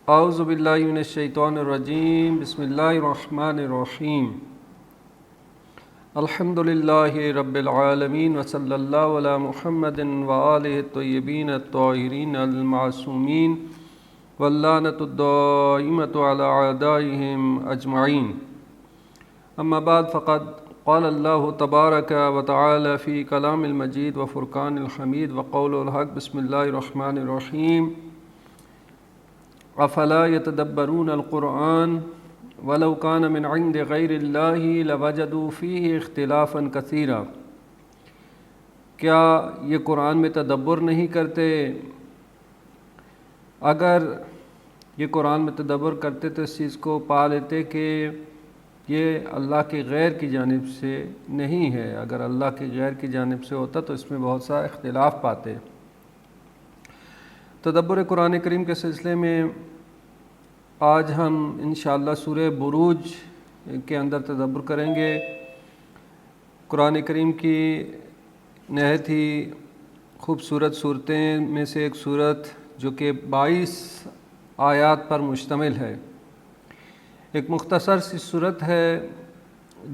اعوذ باللہ من الشیطان الرجیم بسم اللہ الرحمن الرحیم الحمد للہ رب العالمین وصلی اللہ علی محمد وآلہ الطیبین الطاہرین المعصومین واللعنۃ الدائمۃ علی اعدائہم اجمعین اما بعد فقد قال اللہ تبارک وتعالی فی کلام المجید وفرقان الحمید وقول الحق بسم اللہ الرحمن الرحیم افلا يتدبرون القرآن ولو كان من عند غیر اللہ لوجدوا فیہ اختلافا کثیرا۔ کیا یہ قرآن میں تدبر نہیں کرتے؟ اگر یہ قرآن میں تدبر کرتے تو اس چیز کو پا لیتے کہ یہ اللہ کے غیر کی جانب سے نہیں ہے۔ اگر اللہ کے غیر کی جانب سے ہوتا تو اس میں بہت سا اختلاف پاتے۔ تدبر قرآن کریم کے سلسلے میں آج ہم انشاءاللہ سورہ بروج کے اندر تدبر کریں گے۔ قرآن کریم کی نہایت ہی خوبصورت صورتیں میں سے ایک صورت جو کہ 22 آیات پر مشتمل ہے، ایک مختصر سی صورت ہے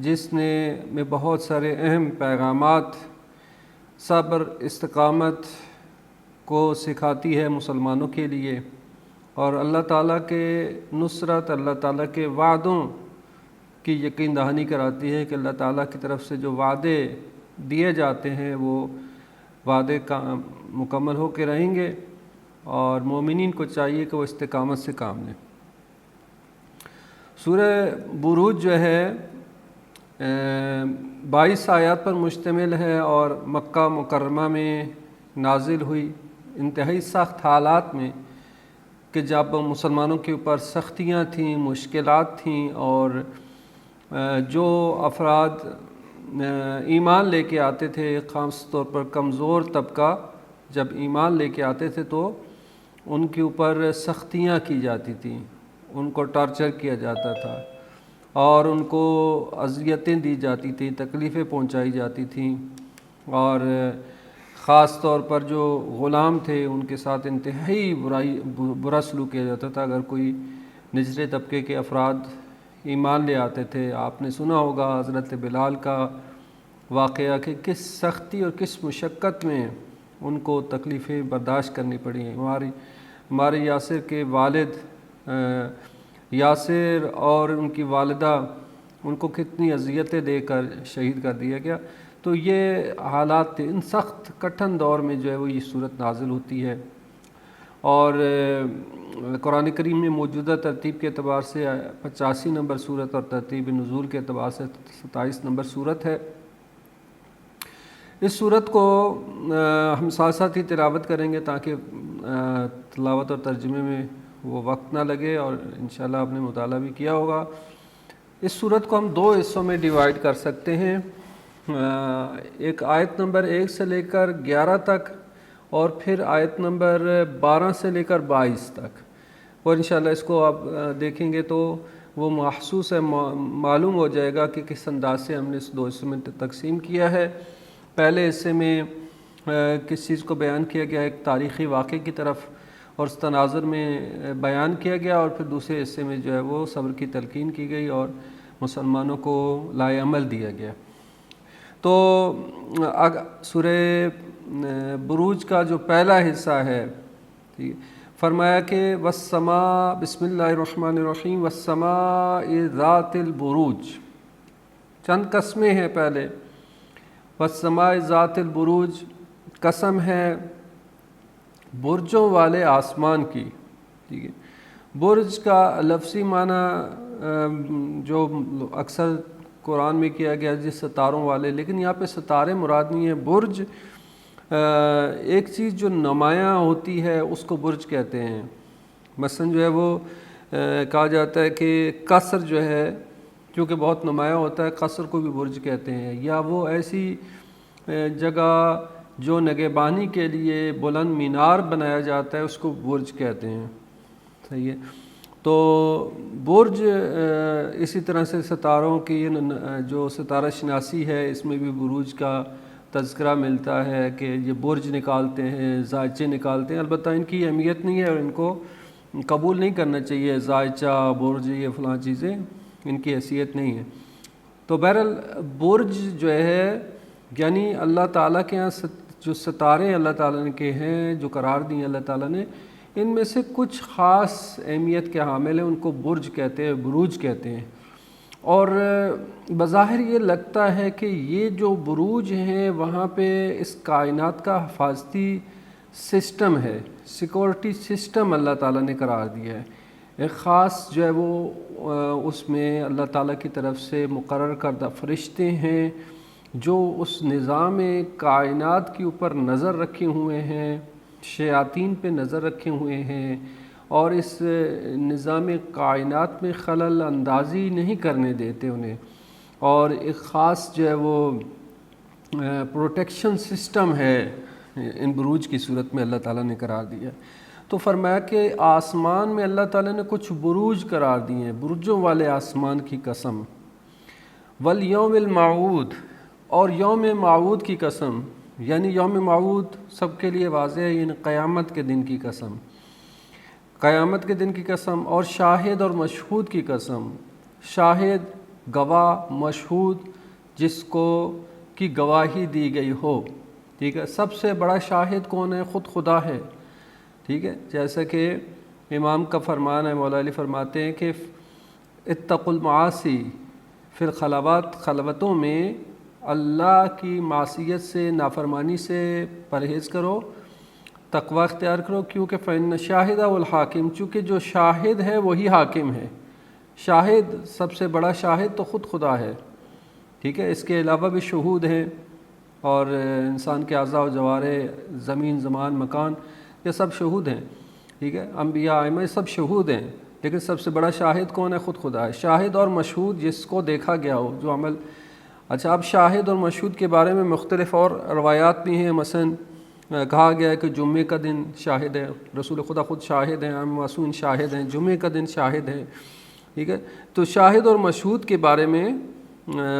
جس میں بہت سارے اہم پیغامات صبر، استقامت کو سکھاتی ہے مسلمانوں کے لیے، اور اللہ تعالیٰ کے نصرت، اللہ تعالیٰ کے وعدوں کی یقین دہانی کراتی ہے کہ اللہ تعالیٰ کی طرف سے جو وعدے دیے جاتے ہیں وہ وعدے مکمل ہو کے رہیں گے، اور مومنین کو چاہیے کہ وہ استقامت سے کام لیں۔ سورہ بروج جو ہے 22 آیات پر مشتمل ہے اور مکہ مکرمہ میں نازل ہوئی انتہائی سخت حالات میں، کہ جب مسلمانوں کے اوپر سختیاں تھیں، مشکلات تھیں، اور جو افراد ایمان لے کے آتے تھے، خاص طور پر کمزور طبقہ جب ایمان لے کے آتے تھے تو ان کے اوپر سختیاں کی جاتی تھیں، ان کو ٹارچر کیا جاتا تھا اور ان کو اذیتیں دی جاتی تھیں، تکلیفیں پہنچائی جاتی تھیں، اور خاص طور پر جو غلام تھے ان کے ساتھ انتہائی برا سلوک کیا جاتا تھا۔ اگر کوئی نچلے طبقے کے افراد ایمان لے آتے تھے، آپ نے سنا ہوگا حضرت بلال کا واقعہ کہ کس سختی اور کس مشقت میں ان کو تکلیفیں برداشت کرنی پڑی ہیں۔ ہمارے یاسر کے والد یاسر اور ان کی والدہ، ان کو کتنی اذیتیں دے کر شہید کر دیا گیا۔ تو یہ حالات تھے، ان سخت کٹھن دور میں جو ہے وہ یہ صورت نازل ہوتی ہے، اور قرآن کریم میں موجودہ ترتیب کے اعتبار سے 85 نمبر صورت اور ترتیب نزول کے اعتبار سے 27 نمبر صورت ہے۔ اس صورت کو ہم ساتھ ساتھ ہی تلاوت کریں گے تاکہ تلاوت اور ترجمے میں وہ وقت نہ لگے، اور انشاءاللہ آپ نے مطالعہ بھی کیا ہوگا۔ اس صورت کو ہم 2 حصوں میں ڈیوائیڈ کر سکتے ہیں، ایک آیت نمبر 1 سے لے کر 11 تک، اور پھر آیت نمبر 12 سے لے کر 22 تک، اور انشاءاللہ اس کو آپ دیکھیں گے تو وہ محسوس ہے، معلوم ہو جائے گا کہ کس انداز سے ہم نے اس 2 حصوں میں تقسیم کیا ہے۔ پہلے حصے میں کس چیز کو بیان کیا گیا، ایک تاریخی واقعے کی طرف اور اس تناظر میں بیان کیا گیا، اور پھر دوسرے حصے میں جو ہے وہ صبر کی تلقین کی گئی اور مسلمانوں کو لائے عمل دیا گیا۔ تو سورہ بروج کا جو پہلا حصہ ہے، فرمایا کہ والسماء، بسم اللہ الرحمن الرحیم، والسماء ذات البروج، چند قسمیں ہیں۔ پہلے والسماء ذات البروج، قسم ہے برجوں والے آسمان کی۔ ٹھیک ہے، برج کا لفظی معنی جو اکثر قرآن میں کیا گیا جس ستاروں والے، لیکن یہاں پہ ستارے مراد نہیں ہے۔ برج ایک چیز جو نمایاں ہوتی ہے اس کو برج کہتے ہیں۔ مثلا جو ہے وہ کہا جاتا ہے کہ قصر جو ہے کیونکہ بہت نمایاں ہوتا ہے، قصر کو بھی برج کہتے ہیں، یا وہ ایسی جگہ جو نگہبانی کے لیے بلند مینار بنایا جاتا ہے اس کو برج کہتے ہیں۔ صحیح ہے، تو برج اسی طرح سے ستاروں کی جو ستارہ شناسی ہے اس میں بھی بروج کا تذکرہ ملتا ہے کہ یہ برج نکالتے ہیں، زائچے نکالتے ہیں، البتہ ان کی اہمیت نہیں ہے اور ان کو قبول نہیں کرنا چاہیے، زائچہ، برج، یہ فلاں چیزیں ان کی حیثیت نہیں ہے۔ تو بہرحال برج جو ہے یعنی اللہ تعالیٰ کے یہاں جو ستارے اللہ تعالیٰ نے کے ہیں، جو قرار دی ہیں اللہ تعالیٰ نے، ان میں سے کچھ خاص اہمیت کے حامل ہیں، ان کو برج کہتے ہیں، بروج کہتے ہیں۔ اور بظاہر یہ لگتا ہے کہ یہ جو بروج ہیں وہاں پہ اس کائنات کا حفاظتی سسٹم ہے، سیکورٹی سسٹم اللہ تعالیٰ نے قرار دیا ہے، ایک خاص جو ہے وہ اس میں اللہ تعالیٰ کی طرف سے مقرر کردہ فرشتے ہیں جو اس نظام کائنات کے اوپر نظر رکھے ہوئے ہیں، شیاطین پہ نظر رکھے ہوئے ہیں، اور اس نظام کائنات میں خلل اندازی نہیں کرنے دیتے انہیں، اور ایک خاص جو ہے وہ پروٹیکشن سسٹم ہے ان بروج کی صورت میں اللہ تعالیٰ نے قرار دیا۔ تو فرمایا کہ آسمان میں اللہ تعالیٰ نے کچھ بروج قرار دیے ہیں، برجوں والے آسمان کی قسم، والیوم الموعود، اور یوم موعود کی قسم، یعنی یوم موعود سب کے لیے واضح ہے، یعنی قیامت کے دن کی قسم، قیامت کے دن کی قسم، اور شاہد اور مشہود کی قسم، شاہد گواہ، مشہود جس کو کی گواہی دی گئی ہو، ٹھیک ہے۔ سب سے بڑا شاہد کون ہے؟ خود خدا ہے، ٹھیک ہے۔ جیسا کہ امام کا فرمان ہے، مولا علی فرماتے ہیں کہ اتقوا المعاصی فی الخلوات، خلوتوں میں اللہ کی معصیت سے، نافرمانی سے پرہیز کرو، تقوی اختیار کرو، کیونکہ فإن الشاہد والحاکم، چونکہ جو شاہد ہے وہی حاکم ہے۔ شاہد سب سے بڑا شاہد تو خود خدا ہے، ٹھیک ہے۔ اس کے علاوہ بھی شہود ہیں، اور انسان کے اعضاء و جوارح، زمین، زمان، مکان، یہ سب شہود ہیں، ٹھیک ہے۔ انبیاء، ائمہ سب شہود ہیں، لیکن سب سے بڑا شاہد کون ہے؟ خود خدا ہے۔ شاہد اور مشہود جس کو دیکھا گیا ہو، جو عمل۔ اچھا، اب شاہد اور مشہود کے بارے میں مختلف اور روایات بھی ہیں، مثلا کہا گیا ہے کہ جمعے کا دن شاہد ہے، رسول خدا خود شاہد ہیں، معصوم شاہد ہیں، جمعے کا دن شاہد ہے، ٹھیک ہے۔ تو شاہد اور مشہود کے بارے میں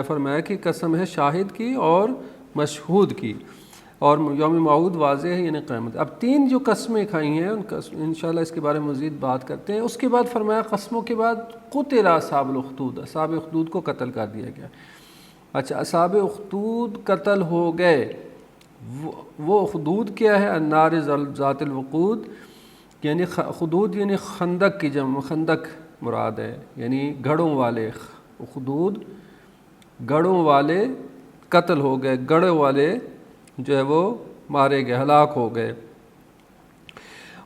فرمایا کہ قسم ہے شاہد کی اور مشہود کی، اور یوم موعود واضح ہے، یعنی قیامت۔ اب تین جو قسمیں کھائی ہیں ان انشاءاللہ اس کے بارے میں مزید بات کرتے ہیں۔ اس کے بعد فرمایا قسموں کے بعد قتل اصحاب الاخدود، اصحاب اخدود کو قتل کر دیا گیا۔ اچھا، اصحاب اخدود قتل ہو گئے، وہ اخدود کیا ہے؟ النار ذات الوقود، یعنی خدود یعنی خندق کی جمع، خندق مراد ہے، یعنی گڑھوں والے، اخدود گڑھوں والے قتل ہو گئے، گڑھوں والے جو ہے وہ مارے گئے، ہلاک ہو گئے۔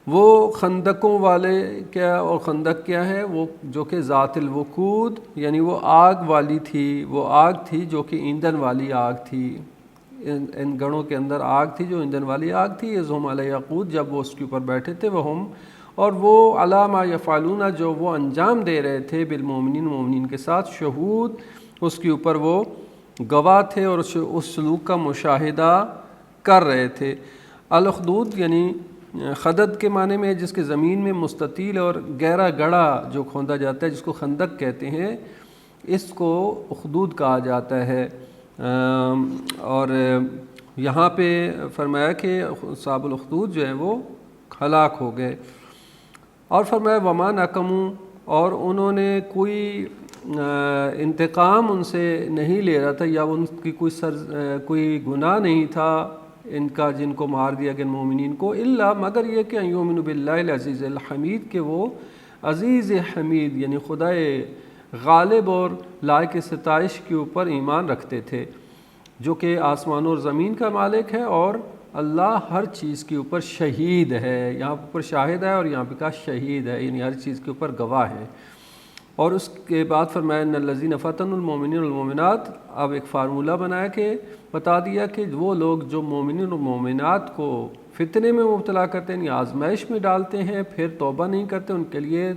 وہ خندقوں والے کیا، اور خندق کیا ہے؟ وہ جو کہ ذات الوقود، یعنی وہ آگ والی تھی، وہ آگ تھی جو کہ ایندھن والی آگ تھی، ان گڑھوں کے اندر آگ تھی جو ایندھن والی آگ تھی۔ اذ ہم علیہ یقود، جب وہ اس کے اوپر بیٹھے تھے، وہ ہم، اور وہ علی ما یفعلون، جو وہ انجام دے رہے تھے، بالمؤمنین، مومنین کے ساتھ، شہود، اس کے اوپر وہ گواہ تھے اور اس سلوک کا مشاہدہ کر رہے تھے۔ الاخدود یعنی خدد کے معنی میں، جس کے زمین میں مستطیل اور گہرا گڑھا جو کھودا جاتا ہے، جس کو خندق کہتے ہیں، اس کو اخدود کہا جاتا ہے۔ اور یہاں پہ فرمایا کہ اصحاب الاخدود جو ہیں وہ ہلاک ہو گئے، اور فرمایا وما نقموا، اور انہوں نے کوئی انتقام ان سے نہیں لے رہا تھا، یا ان کی کوئی گناہ نہیں تھا ان کا، جن کو مار دیا گیا مومنین کو، الا مگر یہ کہ یؤمنوا باللہ العزیز الحمید، کہ وہ عزیز حمید یعنی خدائے غالب اور لائق ستائش کے اوپر ایمان رکھتے تھے، جو کہ آسمان اور زمین کا مالک ہے، اور اللہ ہر چیز کے اوپر شہید ہے، یہاں پر شاہد ہے اور یہاں پہ کہا شہید ہے، یعنی ہر چیز کے اوپر گواہ ہے۔ اور اس کے بعد فرمایا ان الذین فتنوا المؤمنین والمؤمنات، اب ایک فارمولہ بنایا کہ بتا دیا کہ وہ لوگ جو مومنین اور مومنات کو فتنے میں مبتلا کرتے ہیں، یعنی آزمائش میں ڈالتے ہیں، پھر توبہ نہیں کرتے، ان کے لیے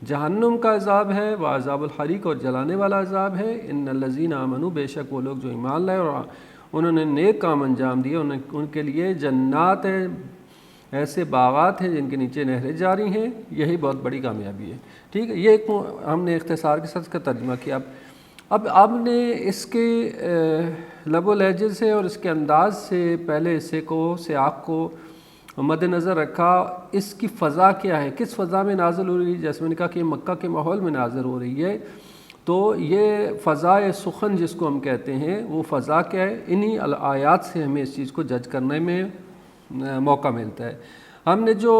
جہنم کا عذاب ہے، وہ عذاب الحریق، اور جلانے والا عذاب ہے۔ ان الذین آمنوا، بے شک وہ لوگ جو ایمان لائے اور انہوں نے نیک کام انجام دیے، ان کے لیے جنات ہیں، ایسے باغات ہیں جن کے نیچے نہریں جاری ہیں، یہی بہت بڑی کامیابی ہے، ٹھیک ہے۔ یہ ایک ہم نے اختصار کے ساتھ اس کا ترجمہ کیا۔ اب آپ نے اس کے لب و لہجے سے اور اس کے انداز سے پہلے حصے کو، سیاق کو مد نظر رکھا اس کی فضا کیا ہے، کس فضا میں نازل ہو رہی ہے. جیسے میں نے کہا کہ مکہ کے ماحول میں نازل ہو رہی ہے، تو یہ فضائے سخن جس کو ہم کہتے ہیں وہ فضا کیا ہے، انہی آیات سے ہمیں اس چیز کو جج کرنے میں موقع ملتا ہے. ہم نے جو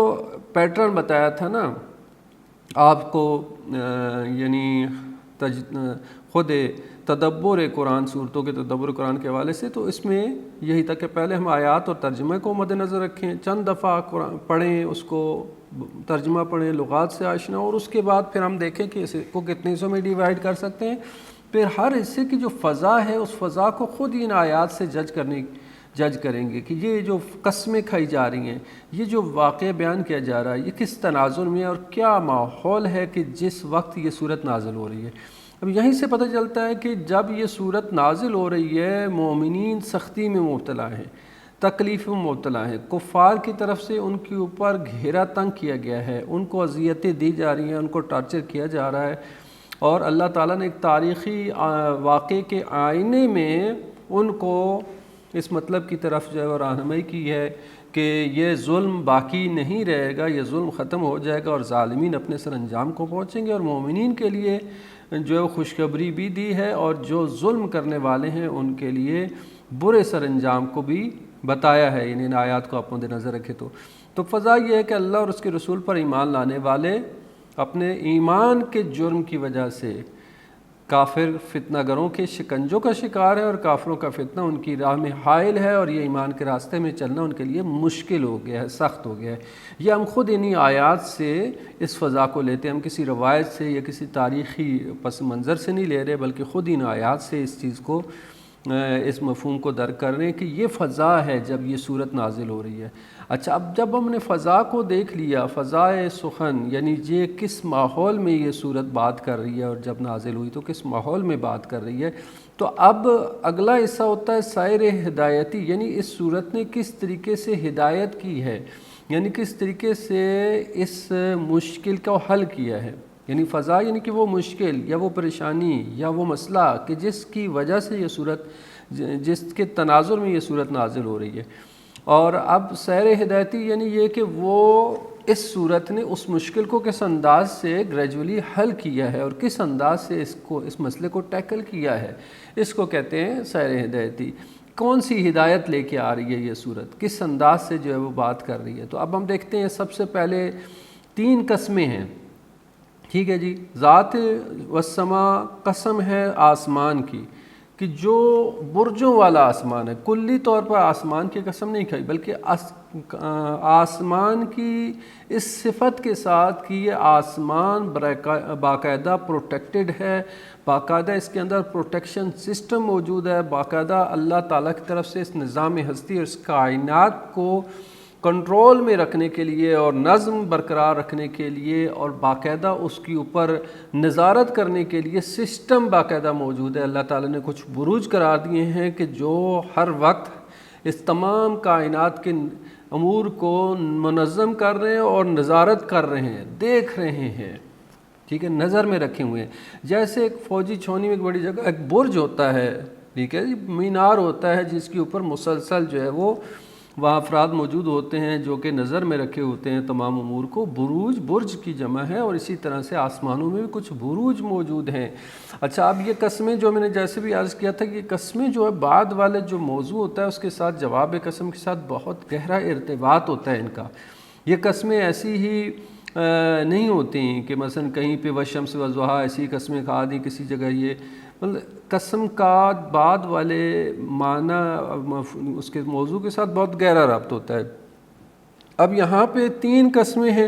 پیٹرن بتایا تھا نا آپ کو، یعنی خود تدبر قرآن، صورتوں کے تدبر قرآن کے حوالے سے، تو اس میں یہی تھا کہ پہلے ہم آیات اور ترجمے کو مد نظر رکھیں، چند دفعہ قرآن پڑھیں، اس کو ترجمہ پڑھیں، لغات سے آشنا، اور اس کے بعد پھر ہم دیکھیں کہ اس کو کتنے حصوں میں ڈیوائیڈ کر سکتے ہیں. پھر ہر حصے کی جو فضا ہے اس فضا کو خود ہی ان آیات سے جج کریں گے کہ یہ جو قسمیں کھائی جا رہی ہیں، یہ جو واقعہ بیان کیا جا رہا ہے، یہ کس تناظر میں ہے اور کیا ماحول ہے کہ جس وقت یہ صورت نازل ہو رہی ہے. اب یہیں سے پتہ چلتا ہے کہ جب یہ صورت نازل ہو رہی ہے، مومنین سختی میں مبتلا ہیں، تکلیف میں مبتلا ہیں، کفار کی طرف سے ان کے اوپر گھیرا تنگ کیا گیا ہے، ان کو اذیتیں دی جا رہی ہیں، ان کو ٹارچر کیا جا رہا ہے، اور اللہ تعالیٰ نے ایک تاریخی واقعے کے آئینے میں ان کو اس مطلب کی طرف جو ہے رہنمائی کی ہے کہ یہ ظلم باقی نہیں رہے گا، یہ ظلم ختم ہو جائے گا اور ظالمین اپنے سر انجام کو پہنچیں گے. اور مومنین کے لیے جو خوشخبری بھی دی ہے، اور جو ظلم کرنے والے ہیں ان کے لیے برے سر انجام کو بھی بتایا ہے. یعنی ان آیات کو آپ مد نظر رکھے تو فضا یہ ہے کہ اللہ اور اس کے رسول پر ایمان لانے والے اپنے ایمان کے جرم کی وجہ سے کافر فتنہ گروں کے شکنجوں کا شکار ہے، اور کافروں کا فتنہ ان کی راہ میں حائل ہے، اور یہ ایمان کے راستے میں چلنا ان کے لیے مشکل ہو گیا ہے، سخت ہو گیا ہے. یہ ہم خود انہی آیات سے اس فضا کو لیتے ہیں، ہم کسی روایت سے یا کسی تاریخی پس منظر سے نہیں لے رہے، بلکہ خود ان آیات سے اس چیز کو، اس مفہوم کو درک کر رہے ہیں کہ یہ فضا ہے جب یہ صورت نازل ہو رہی ہے. اچھا، اب جب ہم نے فضا کو دیکھ لیا، فضائے سخن، یعنی یہ کس ماحول میں یہ صورت بات کر رہی ہے، اور جب نازل ہوئی تو کس ماحول میں بات کر رہی ہے، تو اب اگلا حصہ ہوتا ہے سائر ہدایتی، یعنی اس صورت نے کس طریقے سے ہدایت کی ہے، یعنی کس طریقے سے اس مشکل کو حل کیا ہے. یعنی فضا یعنی کہ وہ مشکل یا وہ پریشانی یا وہ مسئلہ کہ جس کی وجہ سے یہ صورت، جس کے تناظر میں یہ صورت نازل ہو رہی ہے. اور اب سیر ہدایتی یعنی یہ کہ وہ اس صورت نے اس مشکل کو کس انداز سے گریجولی حل کیا ہے، اور کس انداز سے اس مسئلے کو ٹیکل کیا ہے، اس کو کہتے ہیں سیر ہدایتی. کون سی ہدایت لے کے آ رہی ہے یہ صورت، کس انداز سے جو ہے وہ بات کر رہی ہے. تو اب ہم دیکھتے ہیں سب سے پہلے 3 قسمیں ہیں. ٹھیک ہے جی. ذات والسماء، قسم ہے آسمان کی، کہ جو برجوں والا آسمان ہے. کلی طور پر آسمان کی قسم نہیں کھائی، بلکہ آسمان کی اس صفت کے ساتھ کہ یہ آسمان باقاعدہ پروٹیکٹڈ ہے، باقاعدہ اس کے اندر پروٹیکشن سسٹم موجود ہے، باقاعدہ اللہ تعالیٰ کی طرف سے اس نظام ہستی اور اس کائنات کو کنٹرول میں رکھنے کے لیے اور نظم برقرار رکھنے کے لیے اور باقاعدہ اس کے اوپر نظارت کرنے کے لیے سسٹم باقاعدہ موجود ہے. اللہ تعالیٰ نے کچھ بروج قرار دیے ہیں کہ جو ہر وقت اس تمام کائنات کے امور کو منظم کر رہے ہیں اور نظارت کر رہے ہیں، دیکھ رہے ہیں. ٹھیک ہے، نظر میں رکھے ہوئے ہیں. جیسے ایک فوجی چھاؤنی میں ایک بڑی جگہ ایک برج ہوتا ہے، ٹھیک ہے، مینار ہوتا ہے جس کے اوپر مسلسل جو ہے وہ وہاں افراد موجود ہوتے ہیں جو کہ نظر میں رکھے ہوتے ہیں تمام امور کو. بروج برج کی جمع ہے، اور اسی طرح سے آسمانوں میں بھی کچھ بروج موجود ہیں. اچھا، اب یہ قسمیں جو میں نے جیسے بھی عرض کیا تھا کہ یہ قسمیں جو ہے بعد والے جو موضوع ہوتا ہے اس کے ساتھ جواب قسم کے ساتھ بہت گہرا ارتباط ہوتا ہے ان کا. یہ قسمیں ایسی ہی نہیں ہوتی ہیں کہ مثلا کہیں پہ والشمس والضحیٰ ایسی قسمیں کھا دی کسی جگہ. یہ قسم کا بعد والے معنی اس کے موضوع کے ساتھ بہت گہرا ربط ہوتا ہے. اب یہاں پہ 3 قسمیں ہیں.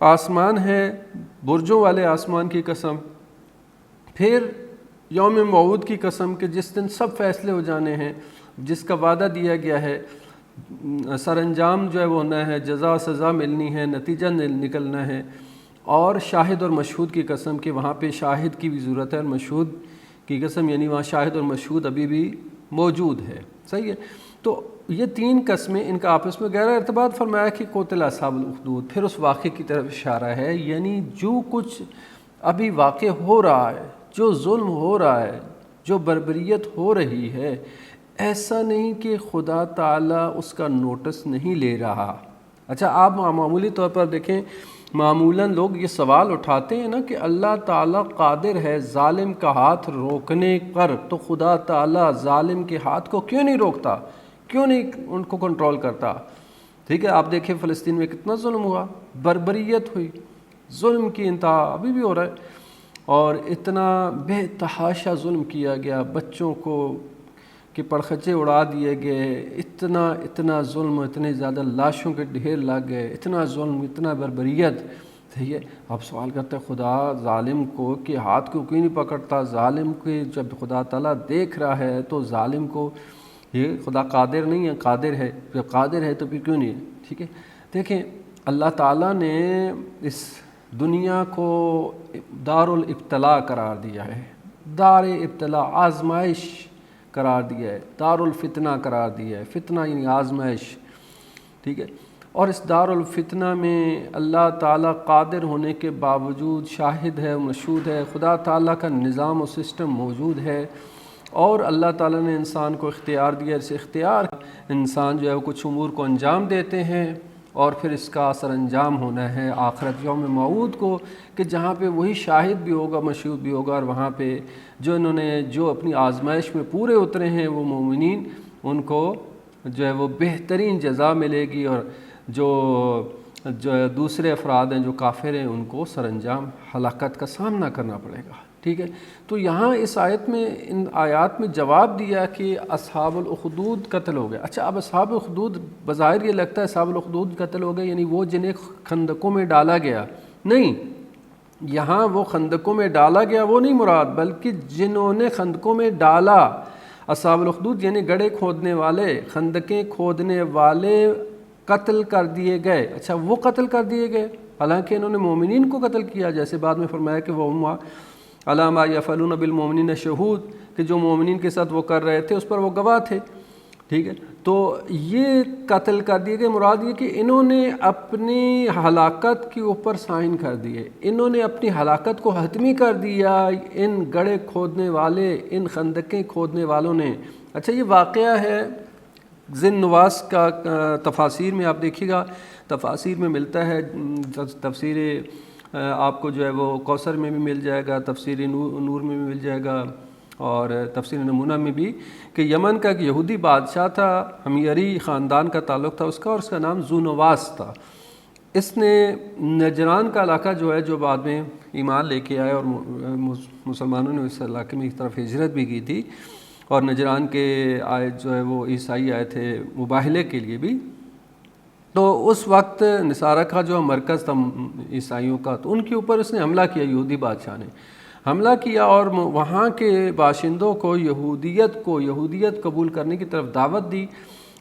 آسمان ہے، برجوں والے آسمان کی قسم، پھر یوم موعود کی قسم کہ جس دن سب فیصلے ہو جانے ہیں، جس کا وعدہ دیا گیا ہے، سر انجام جو ہے وہ ہونا ہے، جزا سزا ملنی ہے، نتیجہ نکلنا ہے. اور شاہد اور مشہود کی قسم کہ وہاں پہ شاہد کی بھی ضرورت ہے، اور مشہود کی قسم یعنی وہاں شاہد اور مشہود ابھی بھی موجود ہے. صحیح ہے. تو یہ 3 قسمیں، ان کا آپس میں گہرا ارتباط. فرمایا کہ قتل اصحاب الاخدود، پھر اس واقعے کی طرف اشارہ ہے، یعنی جو کچھ ابھی واقع ہو رہا ہے، جو ظلم ہو رہا ہے، جو بربریت ہو رہی ہے، ایسا نہیں کہ خدا تعالیٰ اس کا نوٹس نہیں لے رہا. اچھا آپ معمولی طور پر دیکھیں، معمولاً لوگ یہ سوال اٹھاتے ہیں نا کہ اللہ تعالیٰ قادر ہے ظالم کا ہاتھ روکنے پر، تو خدا تعالیٰ ظالم کے ہاتھ کو کیوں نہیں روکتا، کیوں نہیں ان کو کنٹرول کرتا؟ ٹھیک ہے، آپ دیکھیں فلسطین میں کتنا ظلم ہوا، بربریت ہوئی، ظلم کی انتہا ابھی بھی ہو رہا ہے، اور اتنا بے تحاشا ظلم کیا گیا، بچوں کو کہ پڑخچے اڑا دیے گئے، اتنا ظلم، اتنے زیادہ لاشوں کے ڈھیر لگ گئے، اتنا ظلم، اتنا بربریت. ٹھیک ہے، آپ سوال کرتے ہیں خدا ظالم کو کہ ہاتھ کو کیوں نہیں پکڑتا؟ ظالم کے جب خدا تعالیٰ دیکھ رہا ہے تو ظالم کو، یہ خدا قادر نہیں ہے، قادر ہے، جب قادر ہے تو پھر کیوں نہیں ہے؟ ٹھیک ہے، دیکھیں اللہ تعالیٰ نے اس دنیا کو دار الابتلاء قرار دیا ہے، دار ابتلاء، آزمائش قرار دیا ہے، دار الفتنہ قرار دیا ہے، فتنہ یعنی آزمائش. ٹھیک ہے، اور اس دار الفتنہ میں اللہ تعالیٰ قادر ہونے کے باوجود شاہد ہے، مشہود ہے، خدا تعالیٰ کا نظام و سسٹم موجود ہے، اور اللہ تعالیٰ نے انسان کو اختیار دیا. اس اختیار انسان جو ہے وہ کچھ امور کو انجام دیتے ہیں، اور پھر اس کا سر انجام ہونا ہے آخرت یوم موعود کو، کہ جہاں پہ وہی شاہد بھی ہوگا، مشہود بھی ہوگا، اور وہاں پہ جو اپنی آزمائش میں پورے اترے ہیں وہ مومنین، ان کو جو ہے وہ بہترین جزا ملے گی، اور جو دوسرے افراد ہیں جو کافر ہیں ان کو سر انجام ہلاکت کا سامنا کرنا پڑے گا. ٹھیک ہے، تو یہاں اس آیت میں، ان آیات میں جواب دیا کہ اصحاب الاخدود قتل ہو گئے. اچھا، اب اصحاب الاخدود بظاہر یہ لگتا ہے اصحاب الاخدود قتل ہو گئے یعنی وہ جنہیں خندقوں میں ڈالا گیا، نہیں، یہاں وہ خندقوں میں ڈالا گیا وہ نہیں مراد، بلکہ جنہوں نے خندقوں میں ڈالا. اصحاب الاخدود یعنی گڑھے کھودنے والے، خندقیں کھودنے والے قتل کر دیے گئے. اچھا، وہ قتل کر دیے گئے حالانکہ انہوں نے مومنین کو قتل کیا، جیسے بعد میں فرمایا کہ وہ علی ما یفعلون بالمؤمنین شہود، کہ جو مومنین کے ساتھ وہ کر رہے تھے اس پر وہ گواہ تھے. ٹھیک ہے، تو یہ قتل کر دیے گئے، مراد یہ کہ انہوں نے اپنی ہلاکت کے اوپر سائن کر دیے، انہوں نے اپنی ہلاکت کو حتمی کر دیا، ان گڑھے کھودنے والے، ان خندقیں کھودنے والوں نے. اچھا، یہ واقعہ ہے ذی النواس کا، تفاسیر میں آپ دیکھیے گا، تفاسیر میں ملتا ہے، تفسیر آپ کو جو ہے وہ کوثر میں بھی مل جائے گا، تفسیر نور میں بھی مل جائے گا، اور تفسیر نمونہ میں بھی، کہ یمن کا ایک یہودی بادشاہ تھا، حمیری خاندان کا تعلق تھا اس کا، اور اس کا نام ذو نواس تھا. اس نے نجران کا علاقہ جو ہے، جو بعد میں ایمان لے کے آئے، اور مسلمانوں نے اس علاقے میں ایک طرف ہجرت بھی کی تھی، اور نجران کے آئے جو ہے وہ عیسائی آئے تھے مباہلے کے لیے بھی. تو اس وقت نصارہ کا جو مرکز تھا عیسائیوں کا، تو ان کے اوپر اس نے حملہ کیا، یہودی بادشاہ نے حملہ کیا، اور وہاں کے باشندوں کو یہودیت قبول کرنے کی طرف دعوت دی،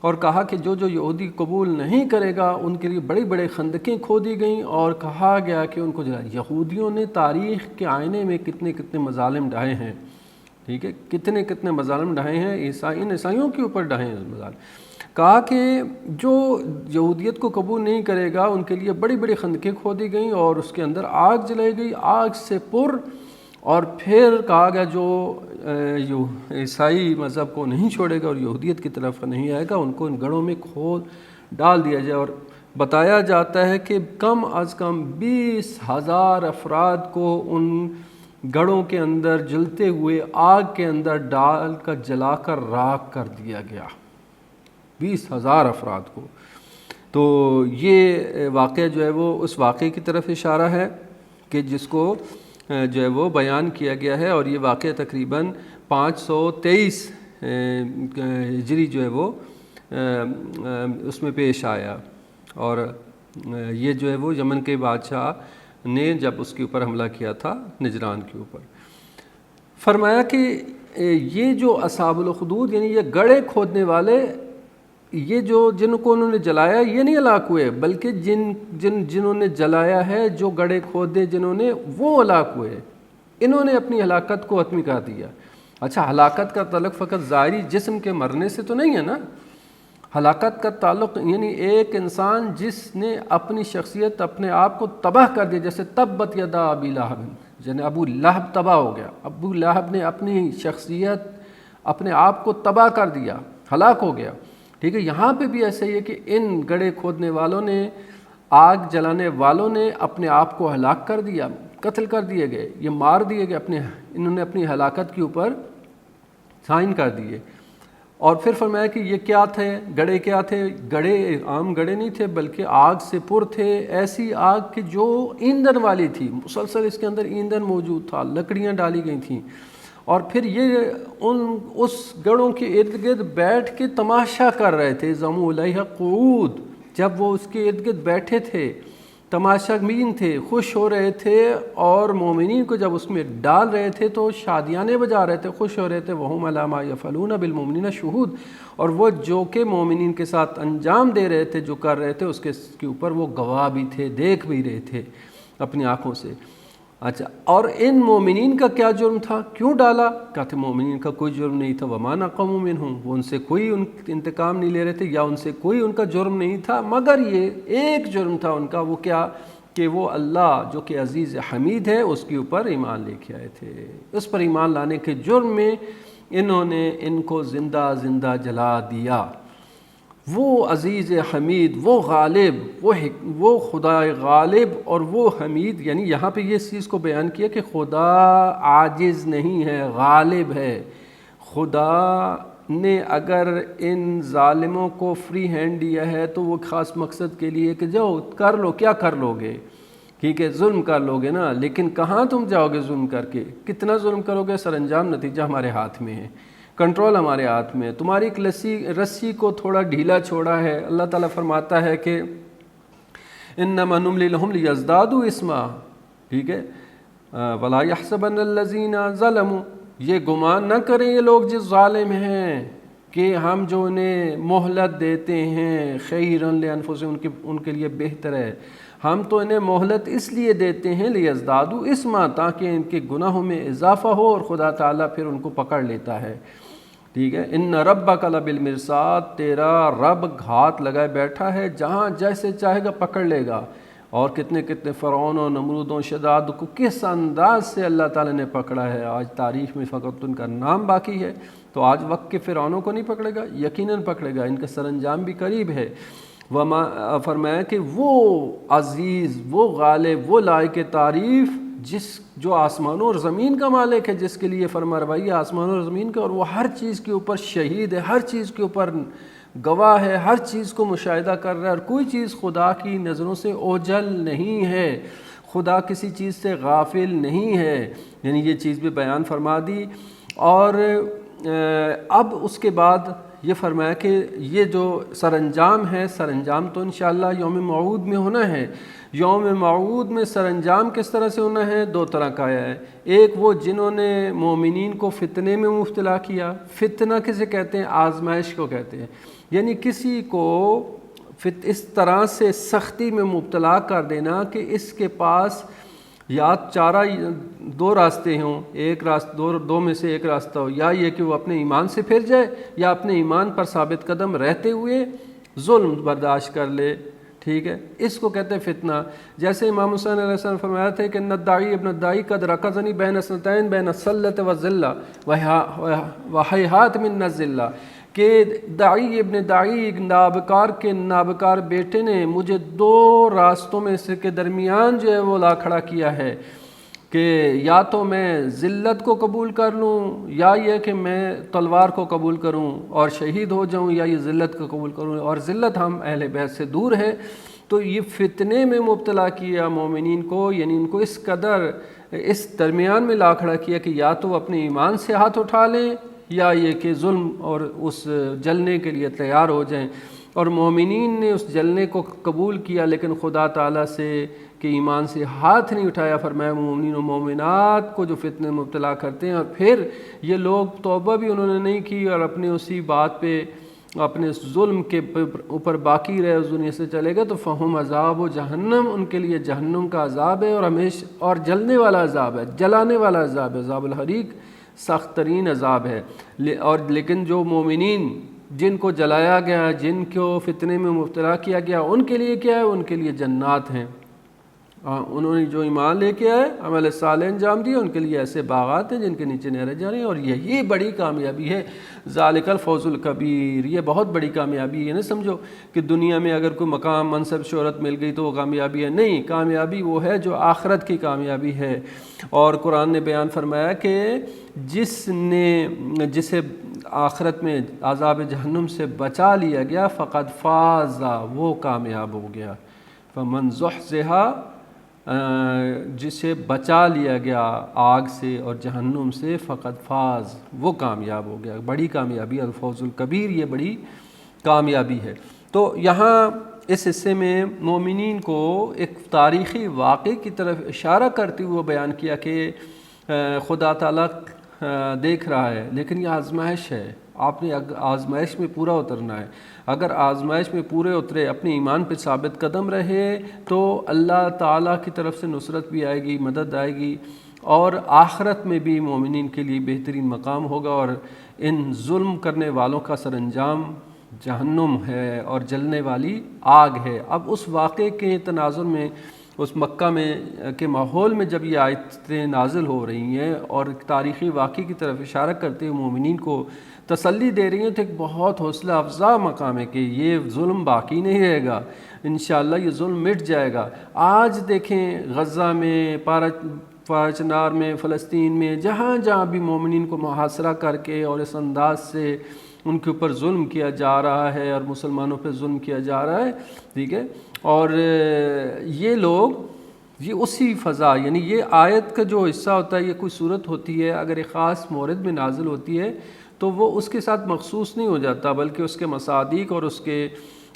اور کہا کہ جو یہودی قبول نہیں کرے گا ان کے لیے بڑی بڑے خندقیں کھودی گئیں، اور کہا گیا کہ ان کو یہودیوں نے تاریخ کے آئینے میں کتنے کتنے مظالم ڈھائے ہیں. ٹھیک ہے، کتنے کتنے مظالم ڈھائے ہیں، عیسائیوں کے اوپر ڈھائے ہیں مظالم. کہا کہ جو یہودیت کو قبول نہیں کرے گا ان کے لیے بڑی بڑی خندقیں کھودی گئیں، اور اس کے اندر آگ جلائی گئی، آگ سے پر، اور پھر کہا گیا جو عیسائی مذہب کو نہیں چھوڑے گا اور یہودیت کی طرف نہیں آئے گا ان کو ان گڑھوں میں کھود ڈال دیا جائے. اور بتایا جاتا ہے کہ کم از کم 20,000 افراد کو ان گڑھوں کے اندر جلتے ہوئے آگ کے اندر ڈال کر جلا کر راکھ کر دیا گیا، 20,000 افراد کو. تو یہ واقعہ جو ہے وہ اس واقعے کی طرف اشارہ ہے کہ جس کو جو ہے وہ بیان کیا گیا ہے، اور یہ واقعہ تقریباً 523 ہجری جو ہے وہ اس میں پیش آیا، اور یہ جو ہے وہ یمن کے بادشاہ نے جب اس کے اوپر حملہ کیا تھا نجران کے اوپر. فرمایا کہ یہ جو اصحاب الاخدود یعنی یہ گڑھے کھودنے والے، یہ جن کو انہوں نے جلایا یہ نہیں ہلاک ہوئے، بلکہ جنہوں نے جلایا ہے، جو گڑھے کھودے جنہوں نے، وہ ہلاک ہوئے، انہوں نے اپنی ہلاکت کو حتمی کر دیا. اچھا، ہلاکت کا تعلق فقط ظاہری جسم کے مرنے سے تو نہیں ہے نا، ہلاکت کا تعلق یعنی ایک انسان جس نے اپنی شخصیت، اپنے آپ کو تباہ کر دیا، جیسے تبت یدا ابی لہب، یعنی ابو لہب تباہ ہو گیا، ابو لہب نے اپنی شخصیت، اپنے آپ کو تباہ کر دیا، ہلاک ہو گیا. ٹھیک ہے، یہاں پہ بھی ایسا ہی ہے کہ ان گڑھے کھودنے والوں نے، آگ جلانے والوں نے اپنے آپ کو ہلاک کر دیا، قتل کر دیے گئے، یہ مار دیے گئے، انہوں نے اپنی ہلاکت کے اوپر سائن کر دیے۔ اور پھر فرمایا کہ یہ کیا تھے، گڑھے کیا تھے، گڑھے عام گڑھے نہیں تھے بلکہ آگ سے پر تھے، ایسی آگ کہ جو ایندھن والی تھی، مسلسل اس کے اندر ایندھن موجود تھا، لکڑیاں ڈالی گئی تھیں، اور پھر یہ اس گڑھوں کے ارد گرد بیٹھ کے تماشا کر رہے تھے، زمو علیہ قعود، جب وہ اس کے ارد گرد بیٹھے تھے، تماشا بین تھے، خوش ہو رہے تھے، اور مومنین کو جب اس میں ڈال رہے تھے تو شادیانے بجا رہے تھے، خوش ہو رہے تھے، وَهُمْ عَلَىٰ مَا يَفْعَلُونَ بِالْمُؤْمِنِينَ شُهُودٌ، اور وہ جو کہ مومنین کے ساتھ انجام دے رہے تھے، جو کر رہے تھے اس کے اوپر وہ گواہ بھی تھے، دیکھ بھی رہے تھے اپنی آنکھوں سے۔ اچھا، اور ان مومنین کا کیا جرم تھا، کیوں ڈالا؟ کہتے مومنین کا کوئی جرم نہیں تھا، وَمَا نَقَمُوا مِنْهُمْ، وہ ان سے کوئی انتقام نہیں لے رہے تھے، یا ان سے کوئی ان کا جرم نہیں تھا، مگر یہ ایک جرم تھا ان کا، وہ کیا کہ وہ اللہ جو کہ عزیز حمید ہے اس کے اوپر ایمان لے کے آئے تھے، اس پر ایمان لانے کے جرم میں انہوں نے ان کو زندہ زندہ جلا دیا۔ وہ عزیز حمید، وہ غالب، وہ خدا غالب اور وہ حمید، یعنی یہاں پہ یہ چیز کو بیان کیا کہ خدا عاجز نہیں ہے، غالب ہے۔ خدا نے اگر ان ظالموں کو فری ہینڈ دیا ہے تو وہ خاص مقصد کے لیے کہ جاؤ کر لو، کیا کر لو گے، ٹھیک ہے، ظلم کر لو گے نا، لیکن کہاں تم جاؤ گے ظلم کر کے، کتنا ظلم کرو گے، سر انجام نتیجہ ہمارے ہاتھ میں ہے، کنٹرول ہمارے ہاتھ میں ہے۔ تمہاری ایک رسی کو تھوڑا ڈھیلا چھوڑا ہے، اللہ تعالیٰ فرماتا ہے کہ انما نملی لہم لیزدادوا اثما، ٹھیک ہے، ولا یحسبن الذین ظلموا، یہ گمان نہ کریں یہ لوگ جو ظالم ہیں کہ ہم جو انہیں مہلت دیتے ہیں، خیرا لانفسہم، ان کے لیے بہتر ہے، ہم تو انہیں مہلت اس لیے دیتے ہیں لیزدادوا اثما، تاکہ ان کے گناہوں میں اضافہ ہو اور خدا تعالیٰ پھر ان کو پکڑ لیتا ہے، ٹھیک ہے۔ ان ربک لبالمرصاد، تیرا رب گھات لگائے بیٹھا ہے، جہاں جیسے چاہے گا پکڑ لے گا۔ اور کتنے کتنے فرعونوں، نمرودوں، شداد کو کس انداز سے اللہ تعالیٰ نے پکڑا ہے، آج تاریخ میں فقط ان کا نام باقی ہے، تو آج وقت کے فرعونوں کو نہیں پکڑے گا، یقیناً پکڑے گا، ان کا سر انجام بھی قریب ہے۔ فرمایا کہ وہ عزیز، وہ غالب، وہ لائق تعریف، جو آسمانوں اور زمین کا مالک ہے، جس کے لیے فرما روائی ہے آسمانوں اور زمین کا، اور وہ ہر چیز کے اوپر شہید ہے، ہر چیز کے اوپر گواہ ہے، ہر چیز کو مشاہدہ کر رہا ہے، اور کوئی چیز خدا کی نظروں سے اوجھل نہیں ہے، خدا کسی چیز سے غافل نہیں ہے، یعنی یہ چیز بھی بیان فرما دی۔ اور اب اس کے بعد یہ فرمایا کہ یہ جو سر انجام ہے، سر انجام تو انشاءاللہ یوم موعود میں ہونا ہے۔ یوم موعود میں سر انجام کس طرح سے ہونا ہے، دو طرح کا ہے۔ ایک وہ جنہوں نے مومنین کو فتنے میں مبتلا کیا، فتنہ کسے کہتے ہیں، آزمائش کو کہتے ہیں، یعنی کسی کو اس طرح سے سختی میں مبتلا کر دینا کہ اس کے پاس یا چارہ دو راستے ہوں، ایک راستہ دو میں سے ایک راستہ ہو، یا یہ کہ وہ اپنے ایمان سے پھر جائے، یا اپنے ایمان پر ثابت قدم رہتے ہوئے ظلم برداشت کر لے، ٹھیک ہے، اس کو کہتے ہیں فتنہ۔ جیسے امام حسین علیہ السلام فرمایا تھا کہ الداعی ابن الداعی قد رکضنی بین اثنتین بین السلۃ والذلہ وہیہات من الذلہ، کہ داعی ابن داعی نابکار کے نابکار بیٹے نے مجھے دو راستوں میں سے کے درمیان جو ہے وہ لا کھڑا کیا ہے، کہ یا تو میں ذلت کو قبول کر لوں، یا یہ کہ میں تلوار کو قبول کروں اور شہید ہو جاؤں، یا یہ ذلت کو قبول کروں، اور ذلت ہم اہل بیت سے دور ہے۔ تو یہ فتنے میں مبتلا کیا مومنین کو، یعنی ان کو اس قدر اس درمیان میں لا کھڑا کیا کہ یا تو اپنے ایمان سے ہاتھ اٹھا لیں، یا یہ کہ ظلم اور اس جلنے کے لیے تیار ہو جائیں۔ اور مومنین نے اس جلنے کو قبول کیا، لیکن خدا تعالیٰ سے کہ ایمان سے ہاتھ نہیں اٹھایا۔ فرمایا مومنین و مومنات کو جو فتنے میں مبتلا کرتے ہیں، اور پھر یہ لوگ توبہ بھی انہوں نے نہیں کی اور اپنے اسی بات پہ، اپنے ظلم کے اوپر باقی رہے، اس دنیا سے چلے گئے، تو فہم عذاب و جہنم، ان کے لیے جہنم کا عذاب ہے، اور ہمیشہ اور جلنے والا عذاب ہے، جلانے والا عذاب ہے، عذاب الحریق سخت ترین عذاب ہے۔ اور لیکن جو مومنین جن کو جلایا گیا، جن کو فتنے میں مبتلا کیا گیا، ان کے لیے کیا ہے، ان کے لیے جنات ہیں، انہوں نے جو ایمان لے کے آئے، عمل صالح انجام دیا، ان کے لیے ایسے باغات ہیں جن کے نیچے نہریں جا رہی ہیں، اور یہی بڑی کامیابی ہے۔ ذالک الفوز الکبیر، یہ بہت بڑی کامیابی ہے۔ نہ سمجھو کہ دنیا میں اگر کوئی مقام، منصب، شہرت مل گئی تو وہ کامیابی ہے، نہیں، کامیابی وہ ہے جو آخرت کی کامیابی ہے۔ اور قرآن نے بیان فرمایا کہ جسے آخرت میں عذاب جہنم سے بچا لیا گیا، فقد فاز، وہ کامیاب ہو گیا۔ فمن زحزح، جسے بچا لیا گیا آگ سے اور جہنم سے، فقد فاز، وہ کامیاب ہو گیا۔ بڑی کامیابی، الفوز الکبیر، یہ بڑی کامیابی ہے۔ تو یہاں اس حصے میں مومنین کو ایک تاریخی واقعے کی طرف اشارہ کرتے ہوئے بیان کیا کہ خدا تعالیٰ دیکھ رہا ہے، لیکن یہ آزمائش ہے، آپ نے آزمائش میں پورا اترنا ہے۔ اگر آزمائش میں پورے اترے، اپنے ایمان پہ ثابت قدم رہے، تو اللہ تعالیٰ کی طرف سے نصرت بھی آئے گی، مدد آئے گی، اور آخرت میں بھی مومنین کے لیے بہترین مقام ہوگا۔ اور ان ظلم کرنے والوں کا سر انجام جہنم ہے اور جلنے والی آگ ہے۔ اب اس واقعے کے تناظر میں، اس مکہ میں کے ماحول میں جب یہ آیتیں نازل ہو رہی ہیں اور تاریخی واقعے کی طرف اشارہ کرتے ہوئے مومنین کو تسلی دے رہی ہیں، تو ایک بہت حوصلہ افزا مقام ہے کہ یہ ظلم باقی نہیں رہے گا، انشاءاللہ یہ ظلم مٹ جائے گا۔ آج دیکھیں غزہ میں، پارچنار میں، فلسطین میں، جہاں جہاں بھی مومنین کو محاصرہ کر کے اور اس انداز سے ان کے اوپر ظلم کیا جا رہا ہے اور مسلمانوں پہ ظلم کیا جا رہا ہے، ٹھیک ہے، اور یہ لوگ، یہ اسی فضا، یعنی یہ آیت کا جو حصہ ہوتا ہے، یہ کوئی صورت ہوتی ہے، اگر ایک خاص مورد میں نازل ہوتی ہے تو وہ اس کے ساتھ مخصوص نہیں ہو جاتا، بلکہ اس کے مصادیق اور اس کے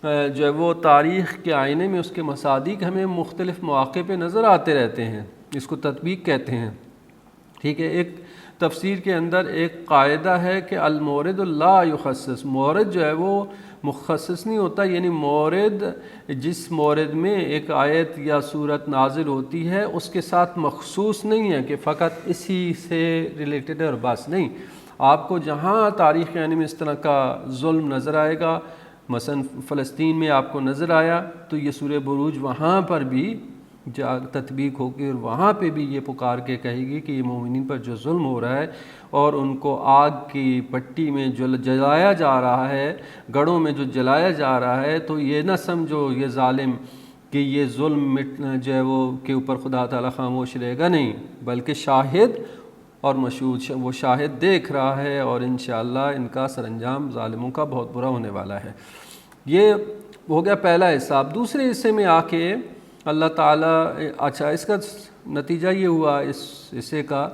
جو ہے وہ تاریخ کے آئینے میں اس کے مصادیق ہمیں مختلف مواقع پہ نظر آتے رہتے ہیں۔ اس کو تطبیق کہتے ہیں، ٹھیک ہے۔ ایک تفسیر کے اندر ایک قاعدہ ہے کہ المورد لا یخصص، مورد جو ہے وہ مخصص نہیں ہوتا، یعنی مورد، جس مورد میں ایک آیت یا صورت نازل ہوتی ہے اس کے ساتھ مخصوص نہیں ہے کہ فقط اسی سے ریلیٹڈ ہے اور بس نہیں۔ آپ کو جہاں تاریخ یعنی میں اس طرح کا ظلم نظر آئے گا، مثلا فلسطین میں آپ کو نظر آیا، تو یہ سورہ بروج وہاں پر بھی تطبیق ہوگی، اور وہاں پہ بھی یہ پکار کے کہے گی کہ یہ مومنین پر جو ظلم ہو رہا ہے اور ان کو آگ کی پٹی میں جلایا جا رہا ہے، گڑھوں میں جو جلایا جا رہا ہے، تو یہ نہ سمجھو یہ ظالم کہ یہ ظلم جو ہے وہ کے اوپر خدا تعالیٰ خاموش رہے گا، نہیں، بلکہ شاہد اور مشہود، وہ شاہد دیکھ رہا ہے، اور انشاءاللہ ان کا سر انجام ظالموں کا بہت برا ہونے والا ہے۔ یہ ہو گیا پہلا حصہ۔ اب دوسرے حصے میں آ کے اللہ تعالیٰ، اچھا، اس کا نتیجہ یہ ہوا اس حصے کا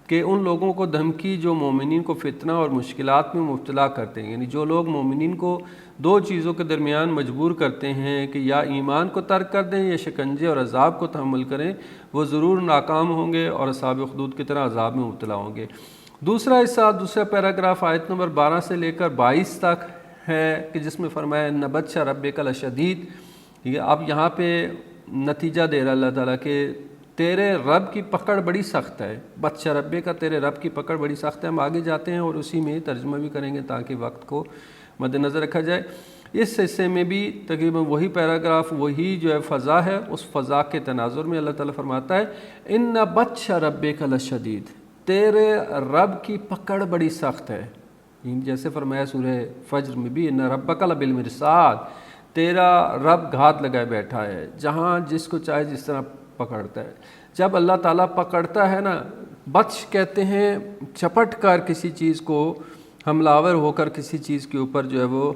کہ ان لوگوں کو دھمکی جو مومنین کو فتنہ اور مشکلات میں مبتلا کرتے ہیں، یعنی جو لوگ مومنین کو دو چیزوں کے درمیان مجبور کرتے ہیں کہ یا ایمان کو ترک کر دیں یا شکنجے اور عذاب کو تحمل کریں، وہ ضرور ناکام ہوں گے اور اصحاب اخدود کی طرح عذاب میں مبتلا ہوں گے۔ دوسرا حصہ، دوسرا پیراگراف آیت نمبر 12 سے لے کر 22 تک ہے کہ جس میں فرمایا ان بطش ربک لشدید۔ یہ اب یہاں پہ نتیجہ دے رہا اللہ تعالیٰ کہ تیرے رب کی پکڑ بڑی سخت ہے، بطش ربک کا، تیرے رب کی پکڑ بڑی سخت ہے۔ ہم آگے جاتے ہیں اور اسی میں ترجمہ بھی کریں گے تاکہ وقت کو مد نظر رکھا جائے۔ اس حصے میں بھی تقریباً وہی پیراگراف، وہی جو ہے فضا ہے، اس فضا کے تناظر میں اللہ تعالیٰ فرماتا ہے ان بطش ربک لشدید، تیرے رب کی پکڑ بڑی سخت ہے۔ جیسے فرمایا سورہ فجر میں بھی ان ربک لبالمرصاد، تیرا رب گھات لگائے بیٹھا ہے، جہاں جس کو چاہے جس طرح پکڑتا ہے۔ جب اللہ تعالیٰ پکڑتا ہے نا، بطش کہتے ہیں چپٹ کر کسی چیز کو، حملہ آور ہو کر کسی چیز کے اوپر جو ہے وہ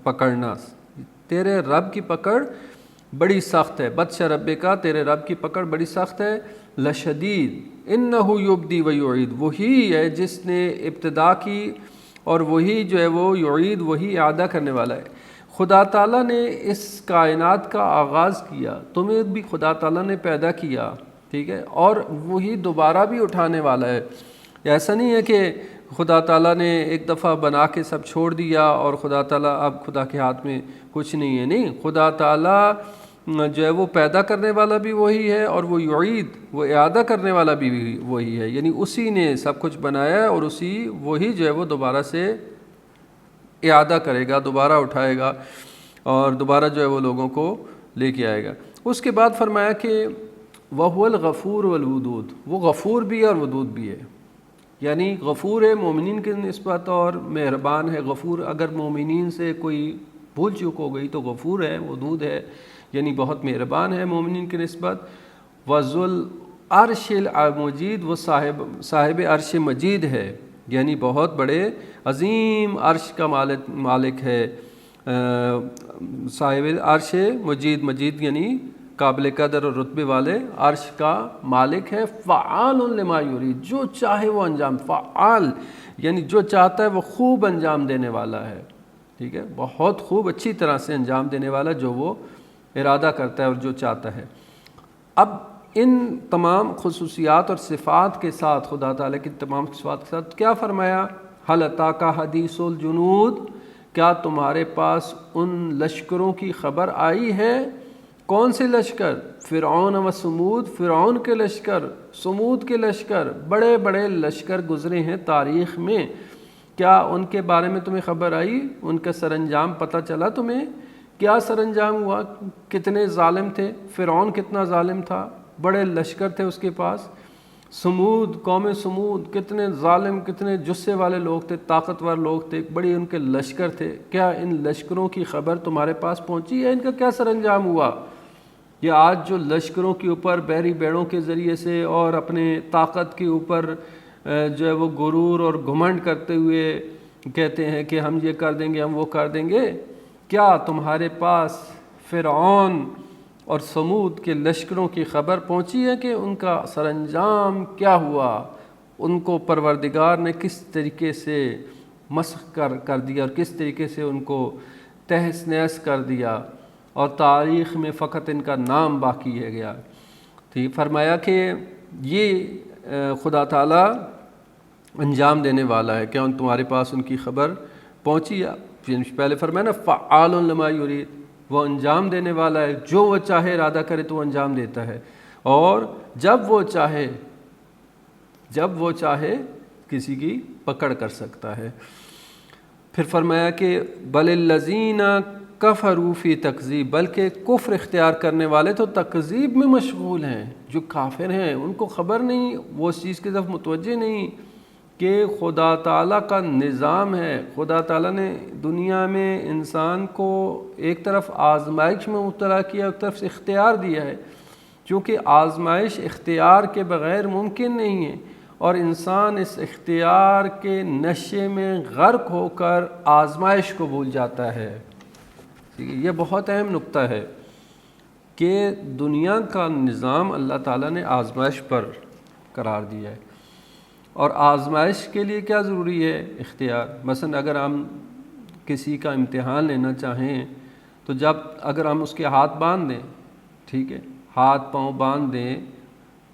پکڑنا، تیرے رب کی پکڑ بڑی سخت ہے۔ بطش ربک کا، تیرے رب کی پکڑ بڑی سخت ہے۔ لشدید انہ یبدی و یعید، وہی ہے جس نے ابتدا کی اور وہی جو ہے وہ یعید، وہی اعادہ کرنے والا ہے۔ خدا تعالیٰ نے اس کائنات کا آغاز کیا، تمہیں بھی خدا تعالیٰ نے پیدا کیا، ٹھیک ہے، اور وہی دوبارہ بھی اٹھانے والا ہے۔ ایسا نہیں ہے کہ خدا تعالیٰ نے ایک دفعہ بنا کے سب چھوڑ دیا اور خدا تعالیٰ اب خدا کے ہاتھ میں کچھ نہیں ہے، نہیں، خدا تعالیٰ جو ہے وہ پیدا کرنے والا بھی وہی ہے اور وہ یعید، وہ اعادہ کرنے والا بھی وہی ہے، یعنی اسی نے سب کچھ بنایا ہے اور وہی جو ہے وہ دوبارہ سے اعادہ کرے گا، دوبارہ اٹھائے گا اور دوبارہ جو ہے وہ لوگوں کو لے کے آئے گا۔ اس کے بعد فرمایا کہ وَهُوَ الْغَفُورُ وَالْوَدُودُ، وہ غفور بھی ہے اور ودود بھی ہے، یعنی غفور ہے مومنین کی نسبت اور مہربان ہے۔ غفور اگر مومنین سے کوئی بھول چوک ہو گئی تو غفور ہے، ودود ہے، یعنی بہت مہربان ہے مومنین کی نسبت۔ وَذُو الْعَرْشِ الْمَجِيدُ، وہ صاحب عرش مجید ہے، یعنی بہت بڑے عظیم عرش کا مالک ہے۔ صاحب عرش مجید، مجید یعنی قابل قدر اور رتبے والے عرش کا مالک ہے۔ فعال لما یرید، جو چاہے وہ انجام، فعال یعنی جو چاہتا ہے وہ خوب انجام دینے والا ہے، ٹھیک ہے، بہت خوب اچھی طرح سے انجام دینے والا جو وہ ارادہ کرتا ہے اور جو چاہتا ہے۔ اب ان تمام خصوصیات اور صفات کے ساتھ، خدا تعالیٰ کی تمام صفات کے ساتھ کیا فرمایا؟ هل اتاک حدیث الجنود، کیا تمہارے پاس ان لشکروں کی خبر آئی ہے؟ کون سے لشکر؟ فرعون و سمود، فرعون کے لشکر، سمود کے لشکر، بڑے بڑے لشکر گزرے ہیں تاریخ میں، کیا ان کے بارے میں تمہیں خبر آئی؟ ان کا سر انجام پتہ چلا تمہیں؟ کیا سر انجام ہوا؟ کتنے ظالم تھے؟ فرعون کتنا ظالم تھا، بڑے لشکر تھے اس کے پاس۔ سمود، قوم سمود کتنے ظالم، کتنے جسے والے لوگ تھے، طاقتور لوگ تھے، بڑی ان کے لشکر تھے۔ کیا ان لشکروں کی خبر تمہارے پاس پہنچی ہے؟ ان کا کیا سر انجام ہوا؟ یہ آج جو لشکروں کے اوپر بحری بیڑوں کے ذریعے سے اور اپنے طاقت کے اوپر جو ہے وہ غرور اور گھمنڈ کرتے ہوئے کہتے ہیں کہ ہم یہ کر دیں گے، ہم وہ کر دیں گے، کیا تمہارے پاس فرعون اور سمود کے لشکروں کی خبر پہنچی ہے کہ ان کا سر انجام کیا ہوا؟ ان کو پروردگار نے کس طریقے سے مسخ کر دیا اور کس طریقے سے ان کو تہس نہس کر دیا، اور تاریخ میں فقط ان کا نام باقی ہے گیا۔ ٹھیک، فرمایا کہ یہ خدا تعالیٰ انجام دینے والا ہے، کیا تمہارے پاس ان کی خبر پہنچی ہے؟ پہلے فرمایا نا فعال لما یرید، وہ انجام دینے والا ہے، جو وہ چاہے ارادہ کرے تو وہ انجام دیتا ہے، اور جب وہ چاہے کسی کی پکڑ کر سکتا ہے۔ پھر فرمایا کہ بل الذین کفروا فی تکذیب، بلکہ کفر اختیار کرنے والے تو تکذیب میں مشغول ہیں۔ جو کافر ہیں ان کو خبر نہیں، وہ اس چیز کی طرف متوجہ نہیں کہ خدا تعالیٰ کا نظام ہے۔ خدا تعالیٰ نے دنیا میں انسان کو ایک طرف آزمائش میں مبتلا کیا، ایک طرف سے اختیار دیا ہے، چونکہ آزمائش اختیار کے بغیر ممکن نہیں ہے، اور انسان اس اختیار کے نشے میں غرق ہو کر آزمائش کو بھول جاتا ہے۔ یہ بہت اہم نقطہ ہے کہ دنیا کا نظام اللہ تعالیٰ نے آزمائش پر قرار دیا ہے، اور آزمائش کے لیے کیا ضروری ہے؟ اختیار۔ مثلا اگر ہم کسی کا امتحان لینا چاہیں تو اگر ہم اس کے ہاتھ باندھ دیں، ٹھیک ہے، ہاتھ پاؤں باندھ دیں،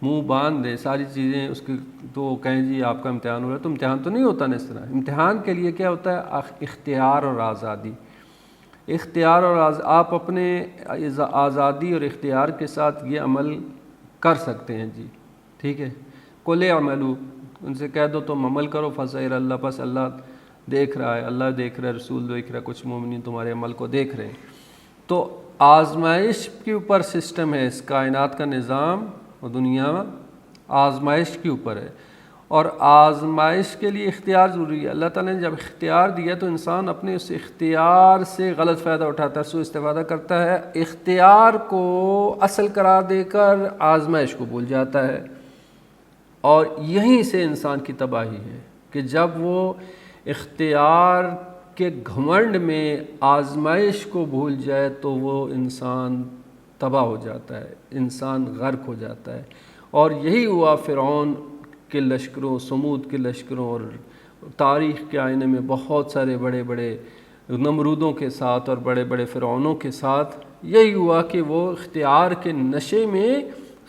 منہ باندھ دیں، ساری چیزیں اس کی، تو کہیں جی آپ کا امتحان ہو رہا ہے، تو امتحان تو نہیں ہوتا نا اس طرح۔ امتحان کے لیے کیا ہوتا ہے؟ اختیار اور آزادی۔ اختیار اور آپ اپنے آزادی اور اختیار کے ساتھ یہ عمل کر سکتے ہیں جی، ٹھیک ہے۔ قُلِ اعْمَلُوا، ان سے کہہ دو تم عمل کرو، فَسَيَرَى اللَّهُ، پس اللہ دیکھ رہا ہے، اللہ دیکھ رہا ہے، رسول دیکھ رہا ہے، کچھ مومنین تمہارے عمل کو دیکھ رہے ہیں۔ تو آزمائش کے اوپر سسٹم ہے، اس کائنات کا نظام اور دنیا آزمائش کے اوپر ہے، اور آزمائش کے لیے اختیار ضروری ہے۔ اللہ تعالیٰ نے جب اختیار دیا تو انسان اپنے اس اختیار سے غلط فائدہ اٹھاتا ہے، سوء استفادہ کرتا ہے، اختیار کو اصل قرار دے کر آزمائش کو بھول جاتا ہے، اور یہیں سے انسان کی تباہی ہے کہ جب وہ اختیار کے گھمنڈ میں آزمائش کو بھول جائے تو وہ انسان تباہ ہو جاتا ہے، انسان غرق ہو جاتا ہے۔ اور یہی ہوا فرعون کے لشکروں، سمود کے لشکروں، اور تاریخ کے آئینے میں بہت سارے بڑے بڑے نمرودوں کے ساتھ اور بڑے بڑے فرعونوں کے ساتھ یہی ہوا کہ وہ اختیار کے نشے میں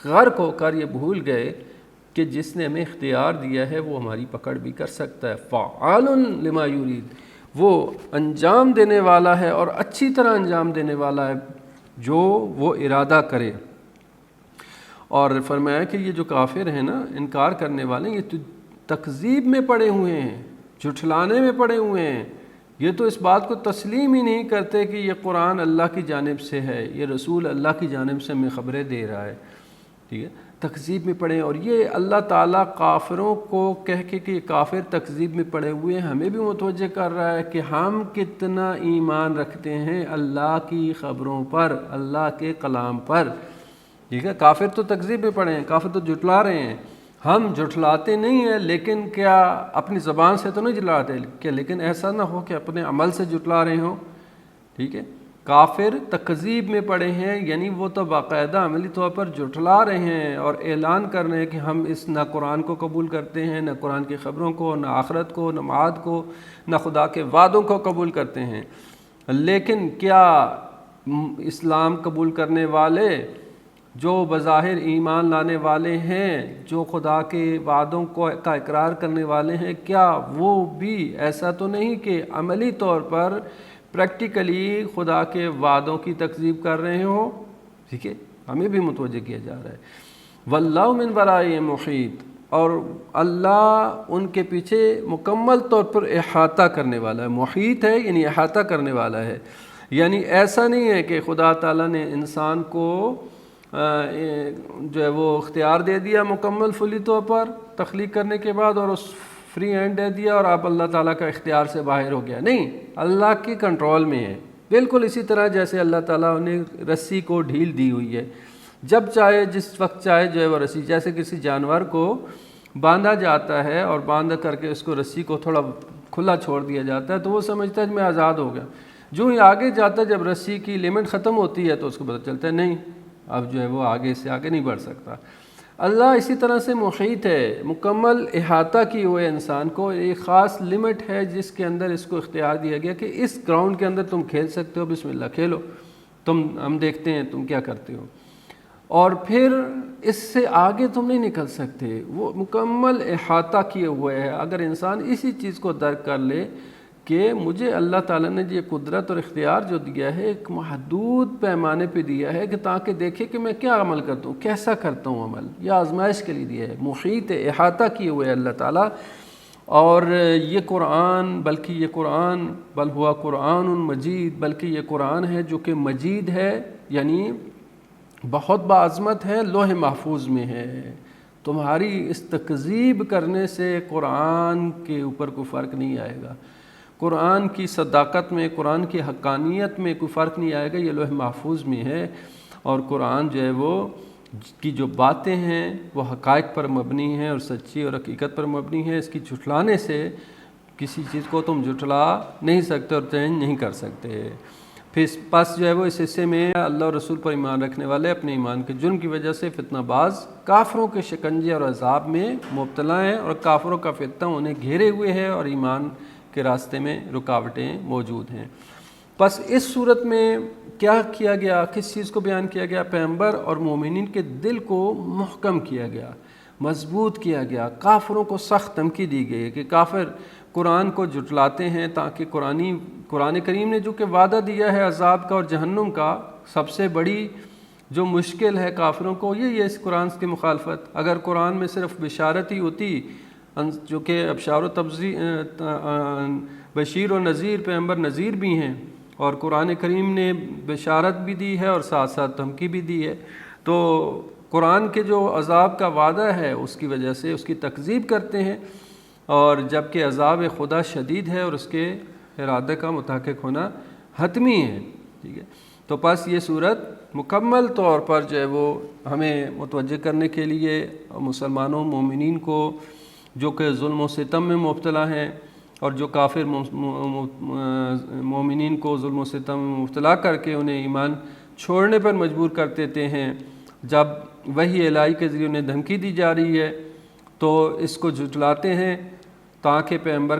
غرق ہو کر یہ بھول گئے کہ جس نے ہمیں اختیار دیا ہے وہ ہماری پکڑ بھی کر سکتا ہے۔ فعال لما یرید، وہ انجام دینے والا ہے اور اچھی طرح انجام دینے والا ہے جو وہ ارادہ کرے۔ اور فرمایا کہ یہ جو کافر ہیں نا، انکار کرنے والے، یہ تو تکذیب میں پڑے ہوئے ہیں، جھٹلانے میں پڑے ہوئے ہیں، یہ تو اس بات کو تسلیم ہی نہیں کرتے کہ یہ قرآن اللہ کی جانب سے ہے، یہ رسول اللہ کی جانب سے ہمیں خبریں دے رہا ہے، ٹھیک ہے۔ تکذیب میں پڑے. اور یہ اللہ تعالیٰ کافروں کو کہہ کے کہ کافر تکذیب میں پڑے ہوئے ہیں ہمیں بھی متوجہ کر رہا ہے کہ ہم کتنا ایمان رکھتے ہیں اللہ کی خبروں پر, اللہ کے کلام پر. ٹھیک ہے, کافر تو تکذیب میں پڑے ہیں, کافر تو جھٹلا رہے ہیں, ہم جھٹلاتے نہیں ہیں, لیکن کیا اپنی زبان سے تو نہیں جھٹلاتے کہ, لیکن ایسا نہ ہو کہ اپنے عمل سے جھٹلا رہے ہوں. ٹھیک ہے, کافر تکذیب میں پڑے ہیں یعنی وہ تو باقاعدہ عملی طور پر جھٹلا رہے ہیں اور اعلان کر رہے ہیں کہ ہم اس نہ قرآن کو قبول کرتے ہیں, نہ قرآن کی خبروں کو, نہ آخرت کو, نہ معاد کو, نہ خدا کے وعدوں کو قبول کرتے ہیں. لیکن کیا اسلام قبول کرنے والے جو بظاہر ایمان لانے والے ہیں, جو خدا کے وعدوں کا اقرار کرنے والے ہیں, کیا وہ بھی ایسا تو نہیں کہ عملی طور پر پریکٹیکلی خدا کے وعدوں کی تکذیب کر رہے ہوں؟ ٹھیک ہے, ہمیں بھی متوجہ کیا جا رہا ہے. واللہ من ورائہم محیط, اور اللہ ان کے پیچھے مکمل طور پر احاطہ کرنے والا ہے. محیط ہے یعنی احاطہ کرنے والا ہے, یعنی ایسا نہیں ہے کہ خدا تعالیٰ نے انسان کو جو ہے وہ اختیار دے دیا مکمل فلی طور پر تخلیق کرنے کے بعد, اور اس فری ہینڈ دے دیا اور آپ اللہ تعالیٰ کا اختیار سے باہر ہو گیا. نہیں, اللہ کی کنٹرول میں ہے. بالکل اسی طرح جیسے اللہ تعالیٰ نے رسی کو ڈھیل دی ہوئی ہے, جب چاہے جس وقت چاہے جو ہے وہ رسی, جیسے کسی جانور کو باندھا جاتا ہے اور باندھ کر کے اس کو رسی کو تھوڑا کھلا چھوڑ دیا جاتا ہے تو وہ سمجھتا ہے کہ میں آزاد ہو گیا. جو ہی آگے جاتا ہے جب رسی کی لمٹ ختم ہوتی ہے تو اس کو پتہ چلتا ہے نہیں اب جو ہے وہ آگے سے آگے نہیں بڑھ سکتا. اللہ اسی طرح سے محیط ہے, مکمل احاطہ کیے ہوئے انسان کو. ایک خاص لمٹ ہے جس کے اندر اس کو اختیار دیا گیا کہ اس گراؤنڈ کے اندر تم کھیل سکتے ہو, بسم اللہ کھیلو, ہم دیکھتے ہیں تم کیا کرتے ہو, اور پھر اس سے آگے تم نہیں نکل سکتے. وہ مکمل احاطہ کیے ہوئے ہے. اگر انسان اسی چیز کو درک کر لے کہ مجھے اللہ تعالیٰ نے یہ قدرت اور اختیار جو دیا ہے ایک محدود پیمانے پہ دیا ہے کہ تاکہ دیکھے کہ میں کیا عمل کرتا ہوں, کیسا کرتا ہوں عمل, یہ آزمائش کے لیے دیا ہے. محیط احاطہ کیے ہوئے اللہ تعالیٰ. اور یہ قرآن, بلکہ یہ قرآن بل ہوا قرآن مجید, بلکہ یہ قرآن ہے جو کہ مجید ہے یعنی بہت باعظمت ہے, لوح محفوظ میں ہے. تمہاری اس تکذیب کرنے سے قرآن کے اوپر کوئی فرق نہیں آئے گا, قرآن کی صداقت میں, قرآن کی حقانیت میں کوئی فرق نہیں آئے گا. یہ لوح محفوظ میں ہے, اور قرآن جو ہے وہ کی جو باتیں ہیں وہ حقائق پر مبنی ہیں اور سچی اور حقیقت پر مبنی ہیں. اس کی جھٹلانے سے کسی چیز کو تم جھٹلا نہیں سکتے اور چینج نہیں کر سکتے. پھر پس جو ہے وہ اس حصے میں اللہ اور رسول پر ایمان رکھنے والے اپنے ایمان کے جرم کی وجہ سے فتنہ باز کافروں کے شکنجے اور عذاب میں مبتلا ہیں, اور کافروں کا فتنہ انہیں گھیرے ہوئے ہے اور ایمان کے راستے میں رکاوٹیں موجود ہیں. پس اس صورت میں کیا کیا گیا, کس چیز کو بیان کیا گیا؟ پیغمبر اور مومنین کے دل کو محکم کیا گیا, مضبوط کیا گیا. کافروں کو سخت دھمکی دی گئی کہ کافر قرآن کو جھٹلاتے ہیں تاکہ قرآن کریم نے جو کہ وعدہ دیا ہے عذاب کا اور جہنم کا, سب سے بڑی جو مشکل ہے کافروں کو یہ اس قرآن کی مخالفت. اگر قرآن میں صرف بشارت ہی ہوتی جو کہ ابشار و بشیر و نذیر, پیغمبر نذیر بھی ہیں, اور قرآن کریم نے بشارت بھی دی ہے اور ساتھ ساتھ دھمکی بھی دی ہے, تو قرآن کے جو عذاب کا وعدہ ہے اس کی وجہ سے اس کی تکذیب کرتے ہیں, اور جب کہ عذاب خدا شدید ہے اور اس کے ارادے کا متحقق ہونا حتمی ہے. ٹھیک ہے, تو پس یہ صورت مکمل طور پر جو ہے وہ ہمیں متوجہ کرنے کے لیے مسلمانوں مومنین کو جو کہ ظلم و ستم میں مبتلا ہیں, اور جو کافر مومنین کو ظلم و ستم میں مبتلا کر کے انہیں ایمان چھوڑنے پر مجبور کر دیتے ہیں, جب وحی الہی کے ذریعے انہیں دھمکی دی جا رہی ہے تو اس کو جھٹلاتے ہیں تاکہ پیغمبر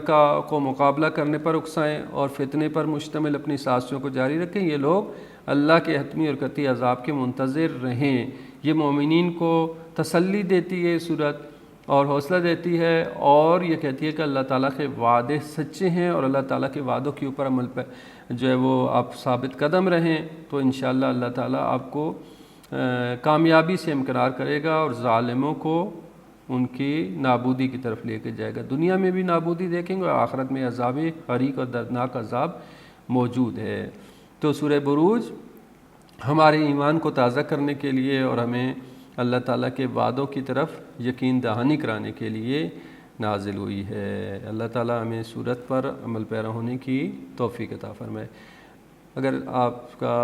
کو مقابلہ کرنے پر اکسائیں اور فتنے پر مشتمل اپنی سازشوں کو جاری رکھیں. یہ لوگ اللہ کے حتمی اور قطعی عذاب کے منتظر رہیں. یہ مومنین کو تسلی دیتی ہے صورت اور حوصلہ دیتی ہے, اور یہ کہتی ہے کہ اللہ تعالیٰ کے وعدے سچے ہیں اور اللہ تعالیٰ کے وعدوں کے اوپر عمل پہ جو ہے وہ آپ ثابت قدم رہیں تو انشاءاللہ اللہ تعالیٰ آپ کو کامیابی سے امکنار کرے گا اور ظالموں کو ان کی نابودی کی طرف لے کے جائے گا. دنیا میں بھی نابودی دیکھیں گے اور آخرت میں عذاب غریق اور دردناک عذاب موجود ہے. تو سورہ بروج ہمارے ایمان کو تازہ کرنے کے لیے اور ہمیں اللہ تعالیٰ کے وعدوں کی طرف یقین دہانی کرانے کے لیے نازل ہوئی ہے۔ اللہ تعالیٰ ہمیں سورت پر عمل پیرا ہونے کی توفیق عطا فرمائے۔ اگر آپ کا